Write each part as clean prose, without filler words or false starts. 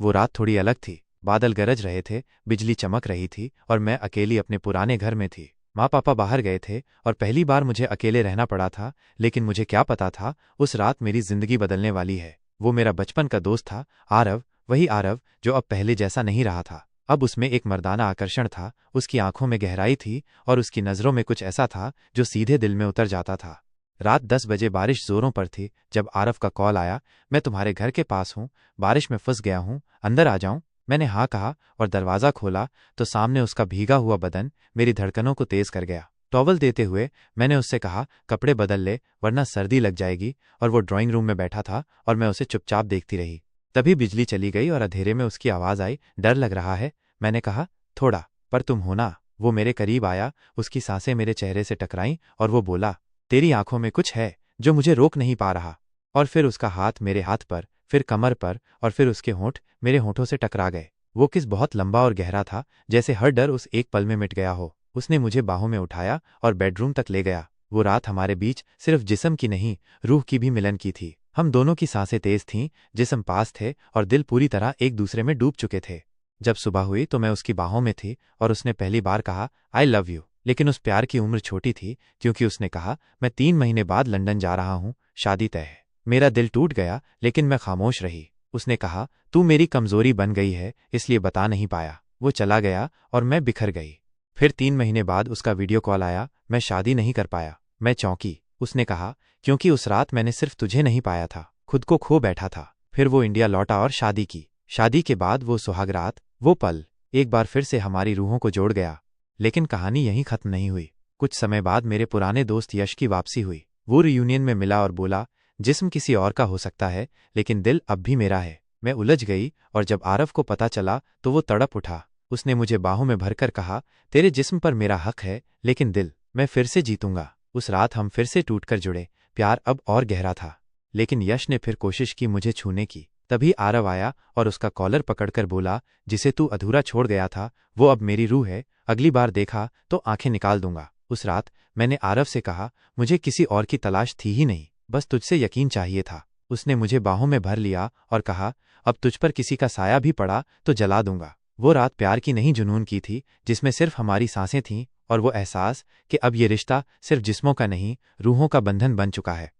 वो रात थोड़ी अलग थी। बादल गरज रहे थे, बिजली चमक रही थी और मैं अकेली अपने पुराने घर में थी। माँ पापा बाहर गए थे और पहली बार मुझे अकेले रहना पड़ा था, लेकिन मुझे क्या पता था उस रात मेरी जिंदगी बदलने वाली है। वो मेरा बचपन का दोस्त था, आरव, वही आरव जो अब पहले जैसा नहीं रहा था। अब उसमें एक मर्दाना आकर्षण था, उसकी आंखों में गहराई थी और उसकी नज़रों में कुछ ऐसा था जो सीधे दिल में उतर जाता था। रात 10 बजे बारिश जोरों पर थी जब आरव का कॉल आया, मैं तुम्हारे घर के पास हूँ, बारिश में फंस गया हूँ, अंदर आ जाऊं? मैंने हाँ कहा और दरवाज़ा खोला तो सामने उसका भीगा हुआ बदन मेरी धड़कनों को तेज कर गया। टॉवल देते हुए मैंने उससे कहा, कपड़े बदल ले वरना सर्दी लग जाएगी, और वो ड्राइंग रूम में बैठा था और मैं उसे चुपचाप देखती रही। तभी बिजली चली गई और अंधेरे में उसकी आवाज़ आई, डर लग रहा है? मैंने कहा, थोड़ा, पर तुम हो ना? वो मेरे करीब आया, उसकी सांसें मेरे चेहरे से टकराईं और वो बोला, तेरी आंखों में कुछ है जो मुझे रोक नहीं पा रहा। और फिर उसका हाथ मेरे हाथ पर, फिर कमर पर, और फिर उसके होंठ मेरे होंठों से टकरा गए। वो किस बहुत लंबा और गहरा था, जैसे हर डर उस एक पल में मिट गया हो। उसने मुझे बाहों में उठाया और बेडरूम तक ले गया। वो रात हमारे बीच सिर्फ जिस्म की नहीं, रूह की भी मिलन की थी। हम दोनों की सांसें तेज थीं, जिस्म पास थे और दिल पूरी तरह एक दूसरे में डूब चुके थे। जब सुबह हुई तो मैं उसकी बाहों में थी और उसने पहली बार कहा, आई लव यू। लेकिन उस प्यार की उम्र छोटी थी, क्योंकि उसने कहा, मैं 3 महीने बाद लंदन जा रहा हूँ, शादी तय है। मेरा दिल टूट गया, लेकिन मैं खामोश रही। उसने कहा, तू मेरी कमजोरी बन गई है, इसलिए बता नहीं पाया। वो चला गया और मैं बिखर गई। फिर 3 महीने बाद उसका वीडियो कॉल आया। मैं शादी नहीं कर पाया। मैं चौंकी। उसने कहा, क्योंकि उस रात मैंने सिर्फ तुझे नहीं पाया था, खुद को खो बैठा था। फिर वो इंडिया लौटा और शादी की। शादी के बाद वो सुहागरात, वो पल एक बार फिर से हमारी रूहों को जोड़ गया। लेकिन कहानी यहीं खत्म नहीं हुई। कुछ समय बाद मेरे पुराने दोस्त यश की वापसी हुई। वो रियूनियन में मिला और बोला, जिस्म किसी और का हो सकता है, लेकिन दिल अब भी मेरा है। मैं उलझ गई और जब आरव को पता चला तो वो तड़प उठा। उसने मुझे बाहों में भरकर कहा, तेरे जिस्म पर मेरा हक है, लेकिन दिल, मैं फिर से जीतूंगा। उस रात हम फिर से टूटकर जुड़े। प्यार अब और गहरा था। लेकिन यश ने फिर कोशिश की मुझे छूने की। तभी आरव आया और उसका कॉलर पकड़कर बोला, जिसे तू अधूरा छोड़ गया था वो अब मेरी रूह है, अगली बार देखा तो आंखें निकाल दूंगा। उस रात मैंने आरव से कहा, मुझे किसी और की तलाश थी ही नहीं, बस तुझसे यकीन चाहिए था। उसने मुझे बाहों में भर लिया और कहा, अब तुझ पर किसी का साया भी पड़ा तो जला दूंगा। वो रात प्यार की नहीं, जुनून की थी, जिसमें सिर्फ हमारी सांसें थीं और वो एहसास कि अब ये रिश्ता सिर्फ जिस्मों का नहीं, रूहों का बंधन बन चुका है।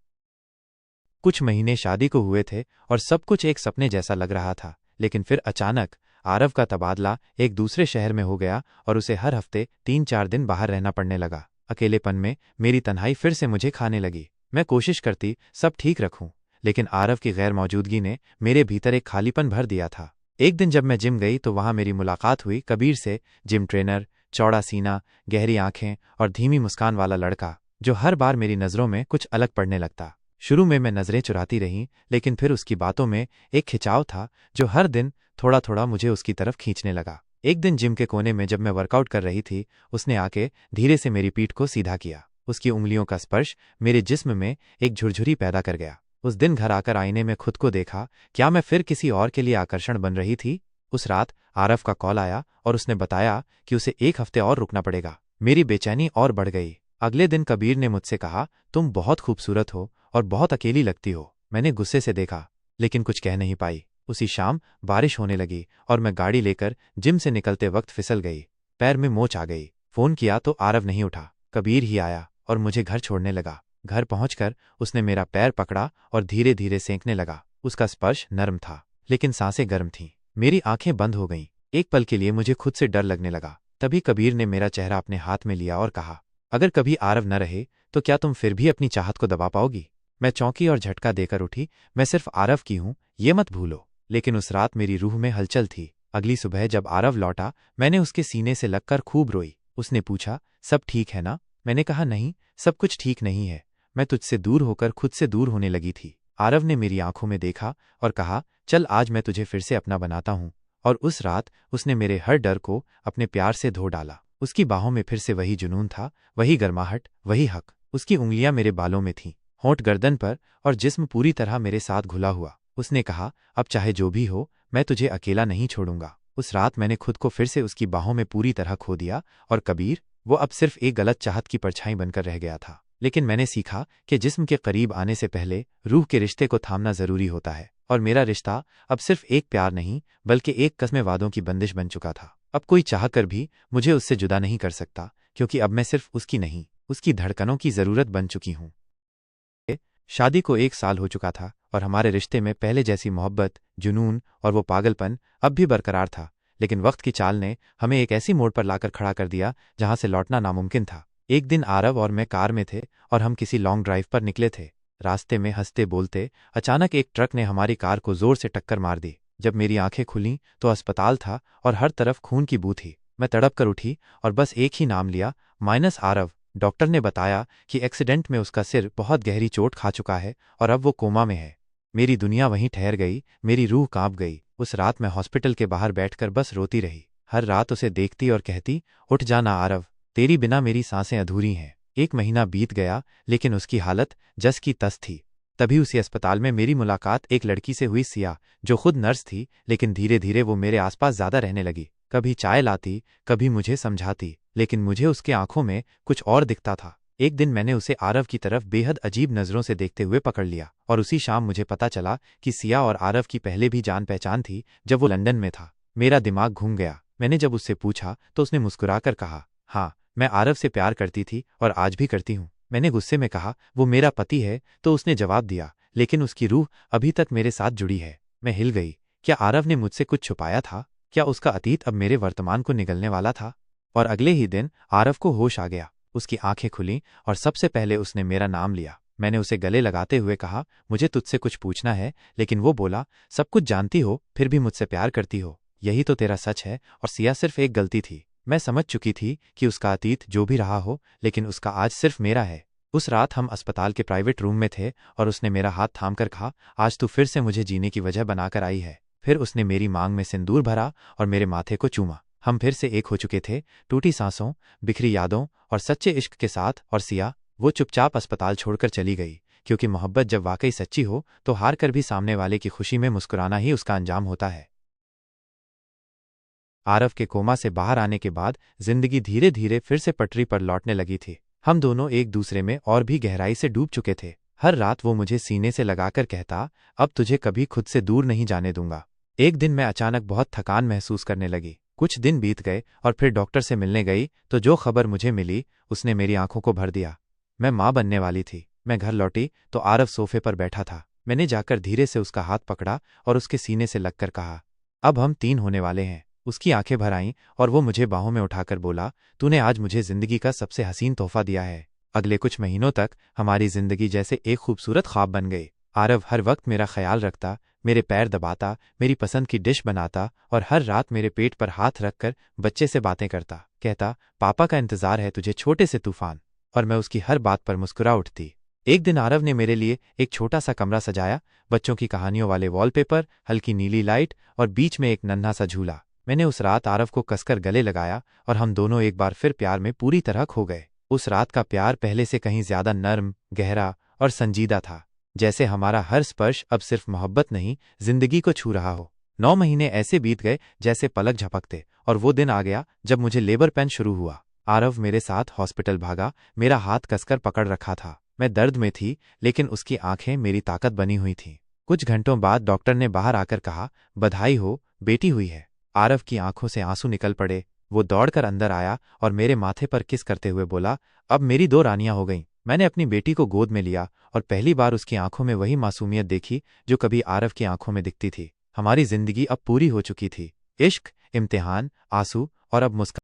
कुछ महीने शादी को हुए थे और सब कुछ एक सपने जैसा लग रहा था, लेकिन फिर अचानक आरव का तबादला एक दूसरे शहर में हो गया और उसे हर हफ्ते 3-4 दिन बाहर रहना पड़ने लगा। अकेलेपन में मेरी तन्हाई फिर से मुझे खाने लगी। मैं कोशिश करती सब ठीक रखूं, लेकिन आरव की गैर मौजूदगी ने मेरे भीतर एक खालीपन भर दिया था। एक दिन जब मैं जिम गई तो वहां मेरी मुलाकात हुई कबीर से। जिम ट्रेनर, चौड़ा सीना, गहरी आंखें और धीमी मुस्कान वाला लड़का, जो हर बार मेरी नज़रों में कुछ अलग पड़ने लगता। शुरू में मैं नज़रें चुराती रही, लेकिन फिर उसकी बातों में एक खिंचाव था जो हर दिन थोड़ा थोड़ा मुझे उसकी तरफ खींचने लगा। एक दिन जिम के कोने में जब मैं वर्कआउट कर रही थी, उसने आके धीरे से मेरी पीठ को सीधा किया। उसकी उंगलियों का स्पर्श मेरे जिस्म में एक झुरझुरी पैदा कर गया। उस दिन घर आकर आईने में खुद को देखा। क्या मैं फिर किसी और के लिए आकर्षण बन रही थी? उस रात आरव का कॉल आया और उसने बताया कि उसे 1 हफ्ते और रुकना पड़ेगा। मेरी बेचैनी और बढ़ गई। अगले दिन कबीर ने मुझसे कहा, तुम बहुत खूबसूरत हो और बहुत अकेली लगती हो। मैंने गुस्से से देखा, लेकिन कुछ कह नहीं पाई। उसी शाम बारिश होने लगी और मैं गाड़ी लेकर जिम से निकलते वक्त फिसल गई। पैर में मोच आ गई। फोन किया तो आरव नहीं उठा। कबीर ही आया और मुझे घर छोड़ने लगा। घर पहुंचकर उसने मेरा पैर पकड़ा और धीरे धीरे सेंकने लगा। उसका स्पर्श नरम था, लेकिन सांसें गर्म थीं। मेरी आंखें बंद हो गईं। एक पल के लिए मुझे खुद से डर लगने लगा। तभी कबीर ने मेरा चेहरा अपने हाथ में लिया और कहा, अगर कभी आरव न रहे तो क्या तुम फिर भी अपनी चाहत को दबा पाओगी? मैं चौंकी और झटका देकर उठी। मैं सिर्फ आरव की हूं, ये मत भूलो। लेकिन उस रात मेरी रूह में हलचल थी। अगली सुबह जब आरव लौटा, मैंने उसके सीने से लगकर खूब रोई। उसने पूछा, सब ठीक है ना? मैंने कहा, नहीं, सब कुछ ठीक नहीं है। मैं तुझसे दूर होकर खुद से दूर होने लगी थी। आरव ने मेरी आंखों में देखा और कहा, चल आज मैं तुझे फिर से अपना बनाता हूं। और उस रात उसने मेरे हर डर को अपने प्यार से धो डाला। उसकी बाहों में फिर से वही जुनून था, वही गर्माहट, वही हक। उसकी उंगलियां मेरे बालों में थीं, होंठ गर्दन पर, और जिस्म पूरी तरह मेरे साथ घुला हुआ। उसने कहा, अब चाहे जो भी हो, मैं तुझे अकेला नहीं छोड़ूंगा। उस रात मैंने खुद को फिर से उसकी बाहों में पूरी तरह खो दिया। और कबीर, वो अब सिर्फ एक गलत चाहत की परछाई बनकर रह गया था। लेकिन मैंने सीखा कि जिस्म के करीब आने से पहले रूह के रिश्ते को थामना जरूरी होता है। और मेरा रिश्ता अब सिर्फ एक प्यार नहीं बल्कि एक कसमे वादों की बंदिश बन चुका था। अब कोई चाह कर भी मुझे उससे जुदा नहीं कर सकता, क्योंकि अब मैं सिर्फ उसकी नहीं, उसकी धड़कनों की ज़रूरत बन चुकी हूँ। शादी को 1 साल हो चुका था और हमारे रिश्ते में पहले जैसी मोहब्बत, जुनून और वो पागलपन अब भी बरकरार था। लेकिन वक्त की चाल ने हमें एक ऐसी मोड़ पर लाकर खड़ा कर दिया जहां से लौटना नामुमकिन था। एक दिन आरव और मैं कार में थे और हम किसी लॉन्ग ड्राइव पर निकले थे। रास्ते में हंसते बोलते अचानक एक ट्रक ने हमारी कार को जोर से टक्कर मार दी। जब मेरी आंखें खुलीं तो अस्पताल था और हर तरफ खून की बू थी। मैं तड़प कर उठी और बस एक ही नाम लिया, माइनस आरव। डॉक्टर ने बताया कि एक्सीडेंट में उसका सिर बहुत गहरी चोट खा चुका है और अब वो कोमा में है। मेरी दुनिया वहीं ठहर गई, मेरी रूह कांप गई। उस रात मैं हॉस्पिटल के बाहर बैठकर बस रोती रही। हर रात उसे देखती और कहती, उठ जाना आरव, तेरी बिना मेरी सांसें अधूरी हैं। 1 महीना बीत गया लेकिन उसकी हालत जस की तस थी। तभी उसी अस्पताल में मेरी मुलाकात एक लड़की से हुई, सिया, जो खुद नर्स थी, लेकिन धीरे धीरे वो मेरे आसपास ज्यादा रहने लगी। कभी चाय लाती, कभी मुझे समझाती, लेकिन मुझे उसके आंखों में कुछ और दिखता था। एक दिन मैंने उसे आरव की तरफ बेहद अजीब नजरों से देखते हुए पकड़ लिया और उसी शाम मुझे पता चला कि सिया और आरव की पहले भी जान पहचान थी जब वो लंदन में था। मेरा दिमाग घूम गया। मैंने जब उससे पूछा तो उसने मुस्कुराकर कहा, हाँ, मैं आरव से प्यार करती थी और आज भी करती हूँ। मैंने गुस्से में कहा, वो मेरा पति है, तो उसने जवाब दिया, लेकिन उसकी रूह अभी तक मेरे साथ जुड़ी है। मैं हिल गई। क्या आरव ने मुझसे कुछ छुपाया था? क्या उसका अतीत अब मेरे वर्तमान को निगलने वाला था? और अगले ही दिन आरव को होश आ गया। उसकी आंखें खुलीं और सबसे पहले उसने मेरा नाम लिया। मैंने उसे गले लगाते हुए कहा, मुझे तुझसे कुछ पूछना है। लेकिन वो बोला, सब कुछ जानती हो फिर भी मुझसे प्यार करती हो, यही तो तेरा सच है। और सिया सिर्फ एक गलती थी। मैं समझ चुकी थी कि उसका अतीत जो भी रहा हो, लेकिन उसका आज सिर्फ मेरा है। उस रात हम अस्पताल के प्राइवेट रूम में थे और उसने मेरा हाथ थामकर कहा, आज तू फिर से मुझे जीने की वजह बनाकर आई है। फिर उसने मेरी मांग में सिंदूर भरा और मेरे माथे को चूमा। हम फिर से एक हो चुके थे, टूटी सांसों, बिखरी यादों और सच्चे इश्क के साथ। और सिया, वो चुपचाप अस्पताल छोड़कर चली गई, क्योंकि मोहब्बत जब वाकई सच्ची हो तो हार कर भी सामने वाले की खुशी में मुस्कुराना ही उसका अंजाम होता है। आरव के कोमा से बाहर आने के बाद जिंदगी धीरे धीरे फिर से पटरी पर लौटने लगी थी। हम दोनों एक दूसरे में और भी गहराई से डूब चुके थे। हर रात वो मुझे सीने से लगाकर कहता, अब तुझे कभी खुद से दूर नहीं जाने दूंगा। एक दिन मैं अचानक बहुत थकान महसूस करने लगी। कुछ दिन बीत गए और फिर डॉक्टर से मिलने गई तो जो खबर मुझे मिली उसने मेरी आंखों को भर दिया। मैं माँ बनने वाली थी। मैं घर लौटी तो आरव सोफे पर बैठा था। मैंने जाकर धीरे से उसका हाथ पकड़ा और उसके सीने से लगकर कहा, अब हम 3 होने वाले हैं। उसकी आंखें भर आईं और वो मुझे बाहों में उठाकर बोला, तूने आज मुझे जिंदगी का सबसे हसीन तोहफा दिया है। अगले कुछ महीनों तक हमारी जिंदगी जैसे एक खूबसूरत ख्वाब बन गई। आरव हर वक्त मेरा ख्याल रखता, मेरे पैर दबाता, मेरी पसंद की डिश बनाता और हर रात मेरे पेट पर हाथ रखकर बच्चे से बातें करता। कहता, पापा का इंतजार है तुझे छोटे से तूफान। और मैं उसकी हर बात पर मुस्कुरा उठती। एक दिन आरव ने मेरे लिए एक छोटा सा कमरा सजाया, बच्चों की कहानियों वाले वॉलपेपर, हल्की नीली लाइट और बीच में एक नन्हा सा झूला। मैंने उस रात आरव को कसकर गले लगाया और हम दोनों एक बार फिर प्यार में पूरी तरह खो गए। उस रात का प्यार पहले से कहीं ज्यादा नर्म, गहरा और संजीदा था, जैसे हमारा हर स्पर्श अब सिर्फ मोहब्बत नहीं, जिंदगी को छू रहा हो। 9 महीने ऐसे बीत गए जैसे पलक झपकते और वो दिन आ गया जब मुझे लेबर पेन शुरू हुआ। आरव मेरे साथ हॉस्पिटल भागा, मेरा हाथ कसकर पकड़ रखा था। मैं दर्द में थी, लेकिन उसकी आंखें मेरी ताकत बनी हुई थीं। कुछ घंटों बाद डॉक्टर ने बाहर आकर कहा, बधाई हो, बेटी हुई है। आरव की आंखों से आंसू निकल पड़े। वो दौड़कर अंदर आया और मेरे माथे पर किस करते हुए बोला, अब मेरी 2 रानियां हो गईं। मैंने अपनी बेटी को गोद में लिया और पहली बार उसकी आंखों में वही मासूमियत देखी जो कभी आरव की आंखों में दिखती थी। हमारी जिंदगी अब पूरी हो चुकी थी। इश्क, इम्तिहान, आंसू और अब मुस्कान।